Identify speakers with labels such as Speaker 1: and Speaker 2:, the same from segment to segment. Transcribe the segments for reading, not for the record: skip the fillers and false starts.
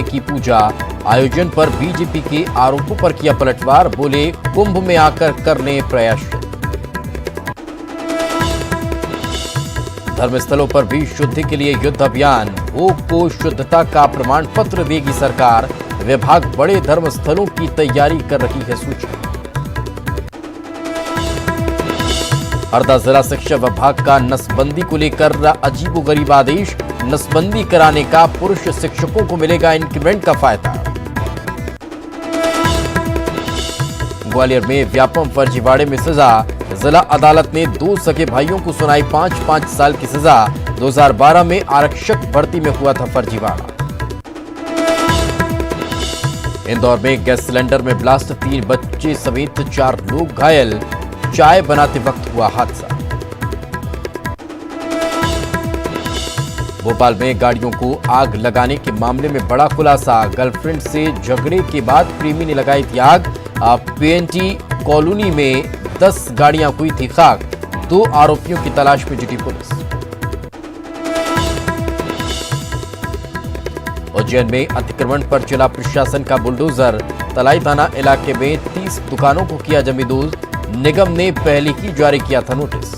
Speaker 1: की पूजा आयोजन पर बीजेपी के आरोपों पर किया पलटवार, बोले कुंभ में आकर करने प्रयास। धर्मस्थलों पर भी शुद्धि के लिए युद्ध अभियान, भोग को शुद्धता का प्रमाण पत्र देगी सरकार, विभाग बड़े धर्मस्थलों की तैयारी कर रही है सूचना। हरदा जिला शिक्षा विभाग का नसबंदी को लेकर अजीबोगरीब आदेश, नसबंदी कराने का पुरुष शिक्षकों को मिलेगा इंक्रीमेंट का फायदा। ग्वालियर में व्यापम फर्जीवाड़े में सजा, जिला अदालत ने 2 सगे भाइयों को सुनाई 5-5 साल की सजा। 2012 में आरक्षक भर्ती में हुआ था फर्जीवाड़ा। इंदौर में गैस सिलेंडर में ब्लास्ट, 3 बच्चे समेत 4 लोग घायल, चाय बनाते वक्त हुआ हादसा। भोपाल में गाड़ियों को आग लगाने के मामले में बड़ा खुलासा, गर्लफ्रेंड से झगड़े के बाद प्रेमी ने लगाई थी आग। पीएनटी कॉलोनी में 10 गाड़ियां हुई थी खाक, 2 आरोपियों की तलाश में जुटी पुलिस। उज्जैन में अतिक्रमण पर चला प्रशासन का बुलडोजर, तलाई थाना इलाके में 30 दुकानों को किया जमींदोज, निगम ने पहले ही जारी किया था नोटिस।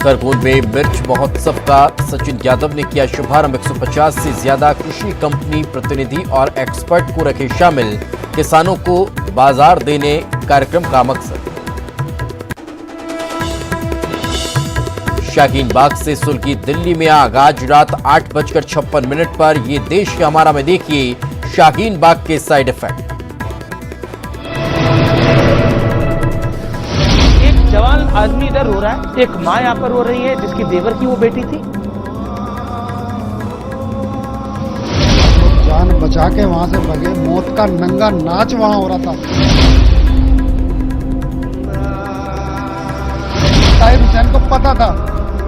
Speaker 1: खरगोन में मिर्च महोत्सव का सचिन यादव ने किया शुभारंभ, 150 से ज्यादा कृषि कंपनी प्रतिनिधि और एक्सपर्ट को रखे शामिल, किसानों को बाजार देने कार्यक्रम का मकसद। शाहीन बाग से सुलगी दिल्ली में आग, आज रात 8:56 पर ये देश के हमारा में देखिए शाहीन बाग के साइड इफेक्ट।
Speaker 2: एक जवान आदमी इधर रो रहा है, एक मां यहां पर रो रही है जिसकी देवर की वो बेटी थी।
Speaker 3: जान बचा के वहां से भगे, मौत का नंगा नाच वहां हो रहा था। साहिब हुसैन को पता था,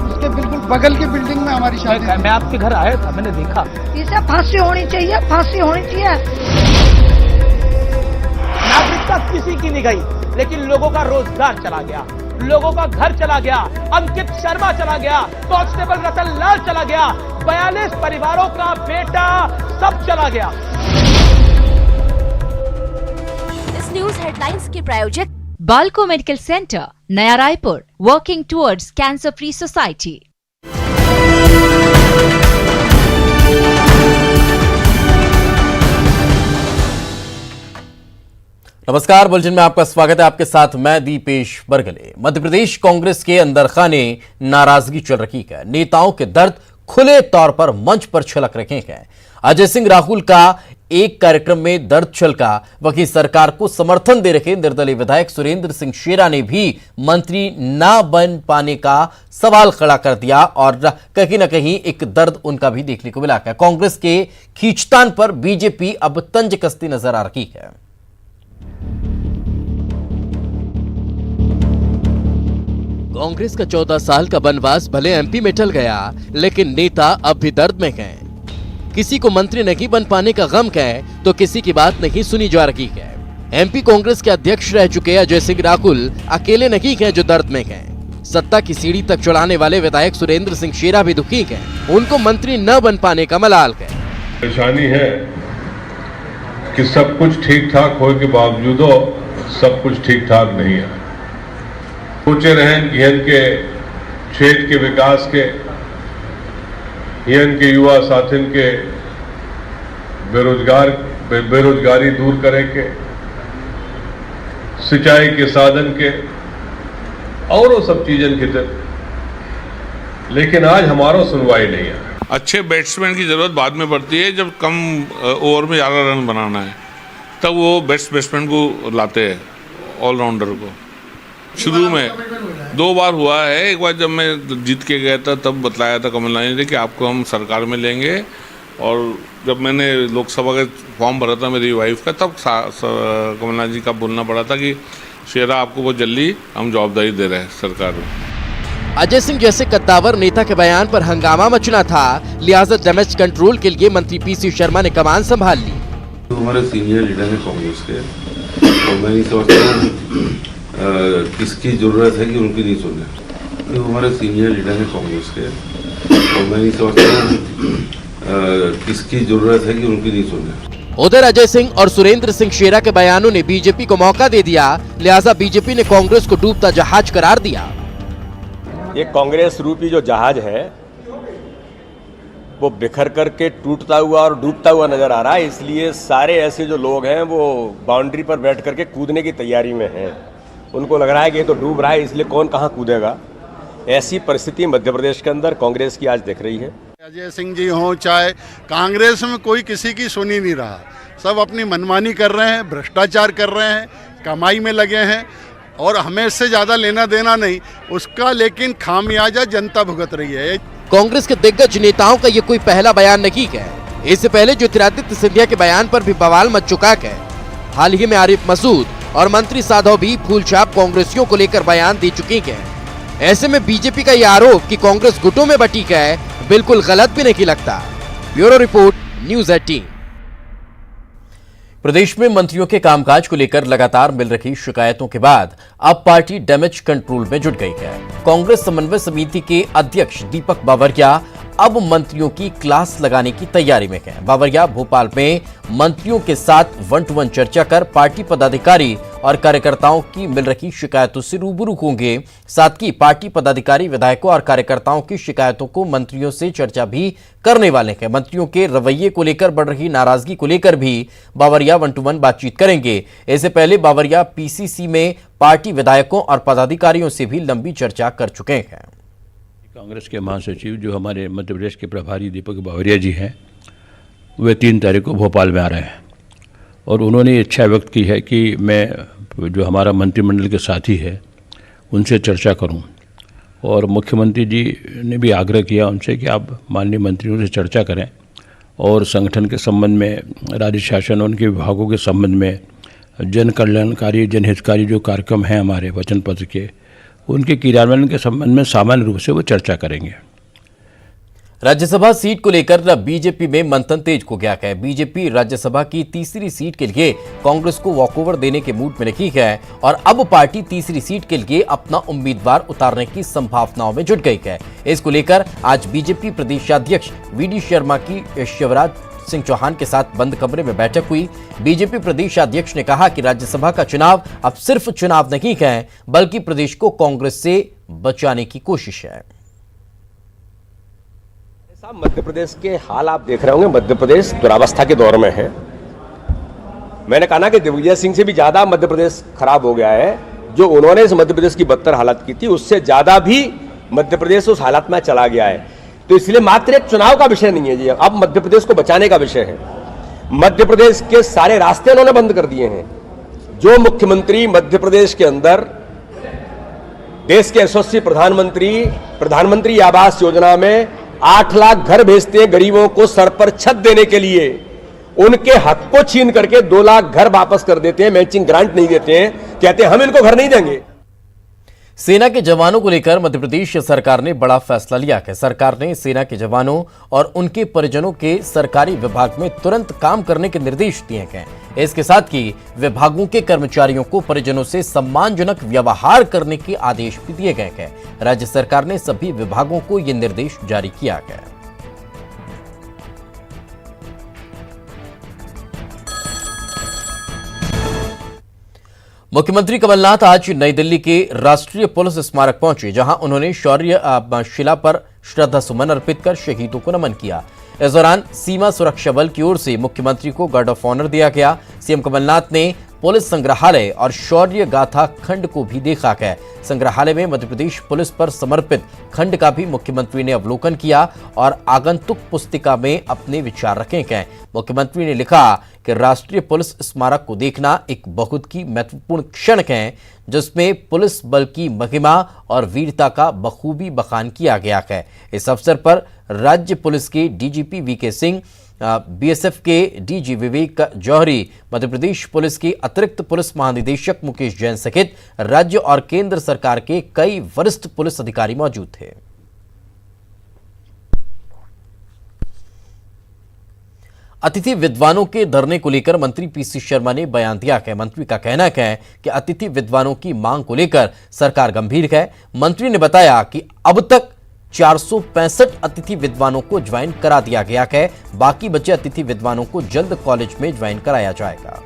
Speaker 3: उसके बिल्कुल बगल की बिल्डिंग में हमारी शादी थी।
Speaker 2: मैं आपके घर आया था, मैंने देखा।
Speaker 4: इसे फांसी होनी चाहिए, फांसी होनी चाहिए।
Speaker 2: नागरिकता किसी की नहीं गई, लेकिन लोगों का रोजगार चला गया, लोगों का घर चला गया, अंकित शर्मा चला गया, कांस्टेबल रतन लाल चला गया, 42 परिवारों का बेटा सब चला गया।
Speaker 5: इस न्यूज हेडलाइंस के प्रायोजक
Speaker 6: बाल्को मेडिकल सेंटर, नया Raipur, working towards cancer free society.
Speaker 1: नमस्कार, बुलेटिन में आपका स्वागत है। आपके साथ मैं दीपेश बरगले। मध्य प्रदेश कांग्रेस के अंदर खाने नाराजगी चल रही है, नेताओं के दर्द खुले तौर पर मंच पर छलक रहे हैं। अजय सिंह राहुल का एक कार्यक्रम में दर्द छलका, वहीं सरकार को समर्थन दे रहे निर्दलीय विधायक सुरेंद्र सिंह शेरा ने भी मंत्री न बन पाने का सवाल खड़ा कर दिया और कहीं ना कहीं एक दर्द उनका भी देखने को मिला है। कांग्रेस के खींचतान पर बीजेपी अब तंज कसती नजर आ रही है। कांग्रेस का 14 साल का वनवास भले एमपी में टल गया, लेकिन नेता अब भी दर्द में हैं। किसी को मंत्री नहीं बन पाने का गम है, तो किसी की बात नहीं सुनी जा रही है। एमपी कांग्रेस के अध्यक्ष रह चुके अजय सिंह राहुल अकेले नहीं हैं जो दर्द में हैं। सत्ता की सीढ़ी तक चढ़ाने वाले विधायक सुरेंद्र सिंह शेरा भी दुखी हैं। उनको मंत्री न बन पाने का मलाल है।
Speaker 7: परेशानी है कि सब कुछ ठीक ठाक होने के बावजूद सब कुछ ठीक ठाक नहीं है। सोचे रहें कि इनके क्षेत्र के विकास के, इनके युवा साथियों के बेरोजगारी दूर करे के, सिंचाई के साधन के और वो सब चीजों की तरफ, लेकिन आज हमारा सुनवाई नहीं है।
Speaker 8: अच्छे बैट्समैन की जरूरत बाद में पड़ती है, जब कम ओवर में ज़्यादा रन बनाना है तब वो बेस्ट बैट्समैन को लाते हैं, ऑलराउंडर को। शुरू में 2 बार हुआ है, एक बार जब मैं जीत के गया था तब बताया था कमलनाथ ने कि आपको हम सरकार में लेंगे, और जब मैंने लोकसभा का फॉर्म भरा था मेरी वाइफ का, तब कमलनाथ जी का बोलना पड़ा था कि शेरा आपको बहुत जल्दी हम जवाबदारी दे रहे हैं सरकार में।
Speaker 1: अजय सिंह जैसे कद्दावर नेता के बयान पर हंगामा मचना था, लिहाजा डैमेज कंट्रोल के लिए मंत्री पीसी शर्मा ने कमान संभाल ली।
Speaker 9: हमारे सीनियर लीडर हैं कांग्रेस के, और मैं नहीं समझता हूँ किसकी जरूरत है कि उनकी नहीं सुने। हमारे सीनियर लीडर हैं कांग्रेस के, और मैं नहीं समझता हूँ किसकी जरूरत है कि उनकी नहीं सुने।
Speaker 1: उधर अजय सिंह और सुरेंद्र सिंह शेरा के बयानों ने बीजेपी को मौका दे दिया, लिहाजा बीजेपी ने कांग्रेस को डूबता जहाज करार दिया।
Speaker 10: ये कांग्रेस रूपी जो जहाज है वो बिखर करके टूटता हुआ और डूबता हुआ नजर आ रहा है, इसलिए सारे ऐसे जो लोग हैं वो बाउंड्री पर बैठ करके कूदने की तैयारी में हैं। उनको लग रहा है कि ये तो डूब रहा है, इसलिए कौन कहाँ कूदेगा। ऐसी परिस्थिति मध्य प्रदेश के अंदर कांग्रेस की आज दिख रही है।
Speaker 3: अजय सिंह जी हों चाहे कांग्रेस में, कोई किसी की सुन ही नहीं रहा। सब अपनी मनमानी कर रहे हैं, भ्रष्टाचार कर रहे हैं, कमाई में लगे हैं और हमें इससे ज़्यादा लेना देना नहीं उसका, लेकिन खामियाजा जनता भुगत रही है।
Speaker 1: कांग्रेस के दिग्गज नेताओं का ये कोई पहला बयान नहीं है। इससे पहले ज्योतिरादित्य सिंधिया के बयान पर भी बवाल मच चुका है। हाल ही में आरिफ मसूद और मंत्री साधव भी फूलछाप कांग्रेसियों को लेकर बयान दे चुके हैं। ऐसे में बीजेपी का यह आरोप कि कांग्रेस गुटों में बटी है बिल्कुल गलत भी नहीं लगता। Bureau report, news 18। प्रदेश में मंत्रियों के कामकाज को लेकर लगातार मिल रही शिकायतों के बाद अब पार्टी डैमेज कंट्रोल में जुट गई है। कांग्रेस समन्वय समिति के अध्यक्ष दीपक बावरिया अब मंत्रियों की क्लास लगाने की तैयारी में है। बावरिया भोपाल में मंत्रियों के साथ 1-to-1 चर्चा कर पार्टी पदाधिकारी और कार्यकर्ताओं की मिल रही शिकायतों से रूबरू होंगे। साथ ही पार्टी पदाधिकारी, विधायकों और कार्यकर्ताओं की शिकायतों को मंत्रियों से चर्चा भी करने वाले हैं। मंत्रियों के रवैये को लेकर बढ़ रही नाराजगी को लेकर भी बावरिया 1-to-1 बातचीत करेंगे। इससे पहले बावरिया पीसीसी में पार्टी विधायकों और पदाधिकारियों से भी लंबी चर्चा कर चुके हैं।
Speaker 11: कांग्रेस के महासचिव जो हमारे मध्य प्रदेश के प्रभारी दीपक बावरिया जी हैं, वे 3 तारीख को भोपाल में आ रहे हैं और उन्होंने इच्छा व्यक्त की है कि मैं जो हमारा मंत्रिमंडल के साथी है उनसे चर्चा करूं। और मुख्यमंत्री जी ने भी आग्रह किया उनसे कि आप माननीय मंत्रियों से चर्चा करें और संगठन के संबंध में, राज्य शासन उनके विभागों के संबंध में, जन कल्याणकारी, जनहितकारी जो कार्यक्रम हैं हमारे वचन पत्र के, उनके क्रियान्वयन के संबंध में सामान्य रूप से वो चर्चा करेंगे।
Speaker 1: राज्यसभा सीट को लेकर बीजेपी में मंथन तेज हो गया है। बीजेपी राज्यसभा की तीसरी सीट के लिए कांग्रेस को वॉकओवर देने के मूड में रही है और अब पार्टी तीसरी सीट के लिए अपना उम्मीदवार उतारने की संभावनाओं में जुट गई है। इसको लेकर आज बीजेपी प्रदेशाध्यक्ष वीडी शर्मा की शिवराज सिंह चौहान के साथ बंद कमरे में बैठक हुई। बीजेपी प्रदेशाध्यक्ष ने कहा कि राज्यसभा का चुनाव अब सिर्फ चुनाव नहीं है, बल्कि प्रदेश को कांग्रेस से बचाने की कोशिश है।
Speaker 10: मध्य प्रदेश के हाल आप देख रहे होंगे, मध्य प्रदेश दुरावस्था के दौर में है। मैंने कहा ना कि दिग्विजय सिंह से भी ज्यादा मध्य प्रदेश खराब हो गया है। जो उन्होंने इस मध्य प्रदेश की बदतर हालत की थी, उससे ज्यादा भी मध्य प्रदेश उस हालत में चला गया है। तो इसलिए मात्र एक चुनाव का विषय नहीं है जी, अब मध्य प्रदेश को बचाने का विषय है। मध्य प्रदेश के सारे रास्ते उन्होंने बंद कर दिए हैं। जो मुख्यमंत्री मध्य प्रदेश के अंदर देश के यशस्वी प्रधानमंत्री आवास योजना में 8 लाख घर भेजते हैं गरीबों को सर पर छत देने के लिए, उनके हक को छीन करके 2 लाख घर वापस कर देते हैं, मैचिंग ग्रांट नहीं देते हैं, कहते हैं हम इनको घर नहीं देंगे।
Speaker 1: सेना के जवानों को लेकर मध्य प्रदेश सरकार ने बड़ा फैसला लिया है। सरकार ने सेना के जवानों और उनके परिजनों के सरकारी विभाग में तुरंत काम करने के निर्देश दिए हैं। इसके साथ ही विभागों के कर्मचारियों को परिजनों से सम्मानजनक व्यवहार करने के आदेश भी दिए गए हैं। राज्य सरकार ने सभी विभागों को ये निर्देश जारी किया है। मुख्यमंत्री कमलनाथ आज नई दिल्ली के राष्ट्रीय पुलिस स्मारक पहुंचे, जहां उन्होंने शौर्य शिला पर श्रद्धा सुमन अर्पित कर शहीदों को नमन किया। इस दौरान सीमा सुरक्षा बल की ओर से मुख्यमंत्री को गार्ड ऑफ ऑनर दिया गया। सीएम कमलनाथ ने पुलिस संग्रहालय और शौर्य गाथा खंड को भी देखा है। संग्रहालय में मध्य प्रदेश पुलिस पर समर्पित खंड का भी मुख्यमंत्री ने अवलोकन किया और आगंतुक पुस्तिका में अपने विचार रखे हैं। मुख्यमंत्री ने लिखा कि राष्ट्रीय पुलिस स्मारक को देखना एक बहुत ही महत्वपूर्ण क्षण है, जिसमें पुलिस बल की महिमा और वीरता का बखूबी बखान किया गया है। इस अवसर पर राज्य पुलिस के डीजीपी वीके सिंह, बीएसएफ के डीजी विवेक जौहरी, मध्य प्रदेश पुलिस के अतिरिक्त पुलिस महानिदेशक मुकेश जैन सहित राज्य और केंद्र सरकार के कई वरिष्ठ पुलिस अधिकारी मौजूद थे। अतिथि विद्वानों के धरने को लेकर मंत्री पीसी शर्मा ने बयान दिया है। मंत्री का कहना है कि अतिथि विद्वानों की मांग को लेकर सरकार गंभीर है। मंत्री ने बताया कि अब तक 465 अतिथि विद्वानों को ज्वाइन करा दिया गया है। बाकी बचे अतिथि विद्वानों को जल्द कॉलेज में ज्वाइन कराया जाएगा।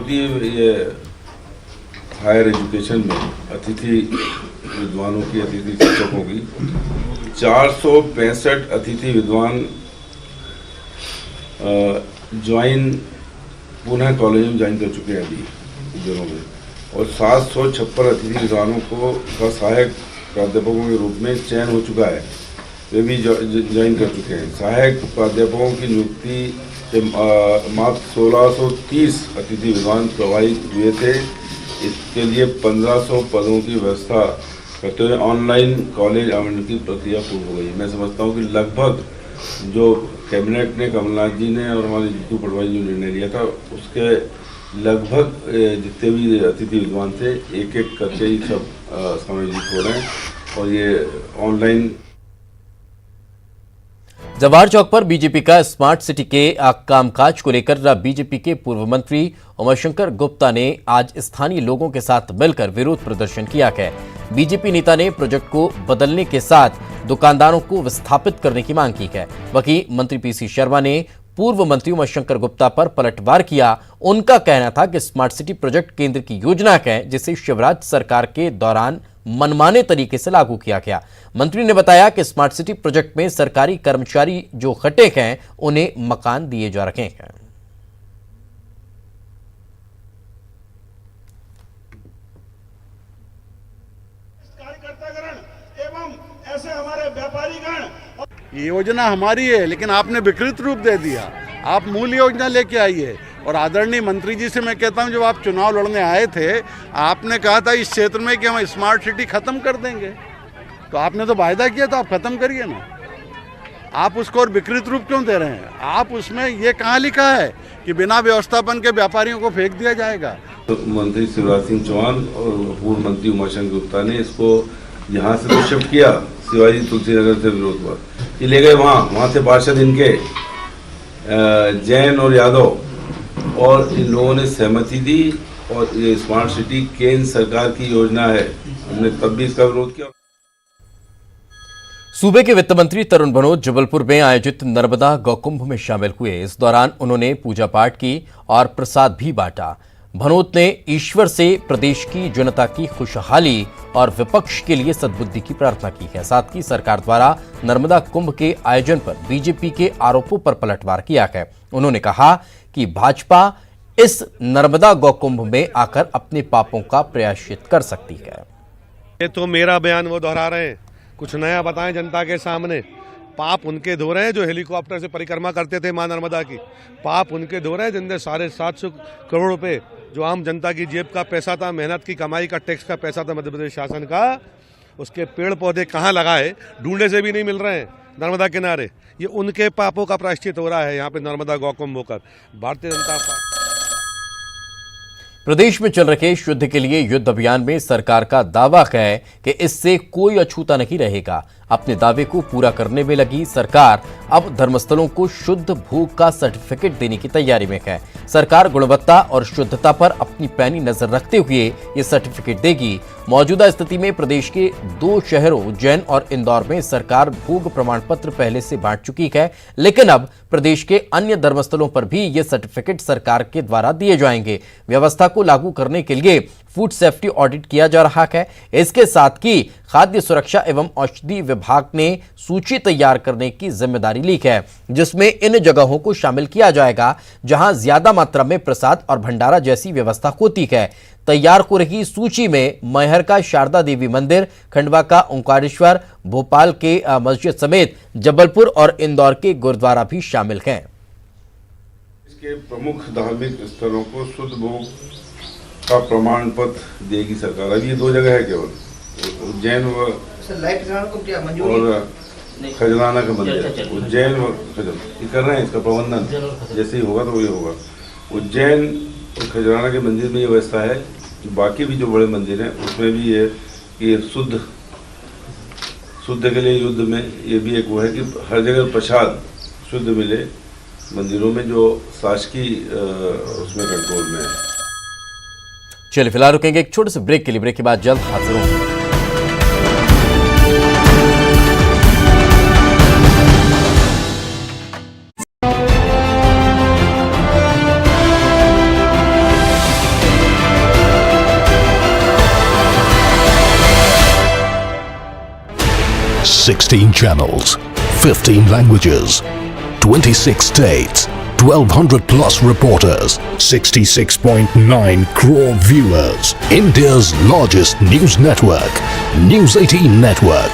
Speaker 9: ये हायर एजुकेशन में अतिथि विद्वानों की, अतिथि शिक्षकों की 465 अतिथि विद्वान ज्वाइन पुनः कॉलेज में ज्वाइन कर चुके हैं अभी दिनों में, और 756 अतिथि विद्वानों को का सहायक प्राध्यापकों के रूप में चयन हो चुका है, वे भी ज्वाइन कर चुके हैं। सहायक प्राध्यापकों की नियुक्ति मात्र 1630 अतिथि विद्वान प्रभावित हुए थे। इसके लिए 1500 पदों की व्यवस्था करते हुए ऑनलाइन कॉलेज आवंटन की प्रक्रिया पूर्ण हो गई। मैं समझता हूँ कि लगभग जो कैबिनेट ने, कमलनाथ जी ने और हमारे जीतू पटवारी जी ने निर्णय लिया था, उसके लगभग जितने भी अतिथि विद्वान थे एक करके ही सब समायोजित हो रहे हैं, और ये ऑनलाइन।
Speaker 1: जवाहर चौक पर बीजेपी का स्मार्ट सिटी के कामकाज को लेकर बीजेपी के पूर्व मंत्री उमाशंकर गुप्ता ने आज स्थानीय लोगों के साथ मिलकर विरोध प्रदर्शन किया है। बीजेपी नेता ने प्रोजेक्ट को बदलने के साथ दुकानदारों को विस्थापित करने की मांग की है। वहीं मंत्री पीसी शर्मा ने पूर्व मंत्री उमाशंकर गुप्ता पर पलटवार किया। उनका कहना था कि स्मार्ट सिटी प्रोजेक्ट केंद्र की योजना है, जिसे शिवराज सरकार के दौरान मनमाने तरीके से लागू किया गया। मंत्री ने बताया कि स्मार्ट सिटी प्रोजेक्ट में सरकारी कर्मचारी जो खटे हैं, उन्हें मकान दिए जा रहे हैं।
Speaker 3: ऐसे हमारे व्यापारीगण, ये योजना हमारी है, लेकिन आपने विकृत रूप दे दिया। आप मूल योजना लेके आइए। और आदरणीय मंत्री जी से मैं कहता हूं, जब आप चुनाव लड़ने आए थे, आपने कहा था इस क्षेत्र में कि हम स्मार्ट सिटी खत्म कर देंगे, तो आपने तो वायदा किया, तो आप खत्म करिए ना। आप उसको और विकृत रूप क्यों दे रहे हैं? आप उसमें ये कहाँ लिखा है कि बिना व्यवस्थापन के व्यापारियों को फेंक दिया जाएगा?
Speaker 9: तो मंत्री शिवराज सिंह चौहान और पूर्व मंत्री उमाशंकर गुप्ता ने इसको यहाँ से तो शिफ्ट किया, शिवाजी तुलसीनगर से विरोध हुआ, ये ले गए वहाँ से पार्षद इनके जैन और यादव, और इन लोगों ने सहमति दी, और ये स्मार्ट सिटी केंद्र सरकार की योजना है। हमने तब भी इसका विरोध किया।
Speaker 1: सूबे के वित्त मंत्री तरुण भनोत जबलपुर में आयोजित नर्मदा गौकुंभ में शामिल हुए। इस दौरान उन्होंने पूजा पाठ की और प्रसाद भी बांटा। भनोत ने ईश्वर से प्रदेश की जनता की खुशहाली और विपक्ष के लिए सद्बुद्धि की प्रार्थना की है। साथ ही सरकार द्वारा नर्मदा कुंभ के आयोजन पर बीजेपी के आरोपों पर पलटवार किया है। उन्होंने कहा कि भाजपा इस नर्मदा गौकुंभ में आकर अपने पापों का प्रायश्चित कर सकती है।
Speaker 12: ये तो मेरा बयान वो दोहरा रहे हैं, कुछ नया बताएं जनता के सामने। पाप उनके धो रहे हैं जो हेलीकॉप्टर से परिक्रमा करते थे मां नर्मदा की। पाप उनके धो रहे हैं जिनने 750 करोड़ रुपए, जो आम जनता की जेब का पैसा था, मेहनत की कमाई का, टैक्स का पैसा था मध्य प्रदेश शासन का, उसके पेड़ पौधे कहाँ लगाए, ढूंढने से भी नहीं मिल रहे हैं नर्मदा किनारे। ये उनके पापों का प्रायश्चित हो रहा है यहाँ पे नर्मदा गौकुंभ होकर। भारतीय जनता पार्टी
Speaker 1: प्रदेश में चल रहे शुद्ध के लिए युद्ध अभियान में सरकार का दावा है कि इससे कोई अछूता नहीं रहेगा। अपने दावे को पूरा करने में लगी सरकार अब धर्मस्थलों को शुद्ध भूख का सर्टिफिकेट देने की तैयारी में है। सरकार गुणवत्ता और शुद्धता पर अपनी पैनी नजर रखते हुए ये सर्टिफिकेट देगी। मौजूदा स्थिति में प्रदेश के 2 शहरों उज्जैन और इंदौर में सरकार भूख प्रमाण पत्र पहले से बांट चुकी है, लेकिन अब प्रदेश के अन्य धर्मस्थलों पर भी ये सर्टिफिकेट सरकार के द्वारा दिए जाएंगे। व्यवस्था को लागू करने के लिए फूड सेफ्टी ऑडिट किया जा रहा है। इसके साथ ही खाद्य सुरक्षा एवं औषधि विभाग ने सूची तैयार करने की जिम्मेदारी ली है, जिसमें इन जगहों को शामिल किया जाएगा जहां ज्यादा मात्रा में प्रसाद और भंडारा जैसी व्यवस्था होती है। तैयार हो रही सूची में मैहर का शारदा देवी मंदिर, खंडवा का ओंकारेश्वर, भोपाल के मस्जिद समेत जबलपुर और इंदौर के गुरुद्वारा भी शामिल हैं।
Speaker 9: इसके प्रमुख धार्मिक स्थलों को शुद्ध भोग का प्रमाण पत्र देगी सरकार। अभी ये 2 जगह है केवल, उज्जैन और खजराना का मंदिर। उज्जैन और खजराना ये कर रहे हैं, इसका प्रबंधन जैसे ही होगा तो वही होगा। उज्जैन और खजराना के मंदिर में ये व्यवस्था है कि बाकी भी जो बड़े मंदिर हैं उसमें भी ये कि शुद्ध के लिए युद्ध में ये भी एक वो है कि हर जगह प्रसाद शुद्ध मिले मंदिरों में, जो शासकीय उसमें कंट्रोल में है।
Speaker 1: चलिए फिलहाल रुकेंगे एक छोटे से ब्रेक के लिए। ब्रेक के बाद जल्द हाजिर होंगे।
Speaker 13: 16 channels, 15 languages, 26 states, 1200 plus reporters, 66.9 crore viewers. India's largest news network, News 18 Network.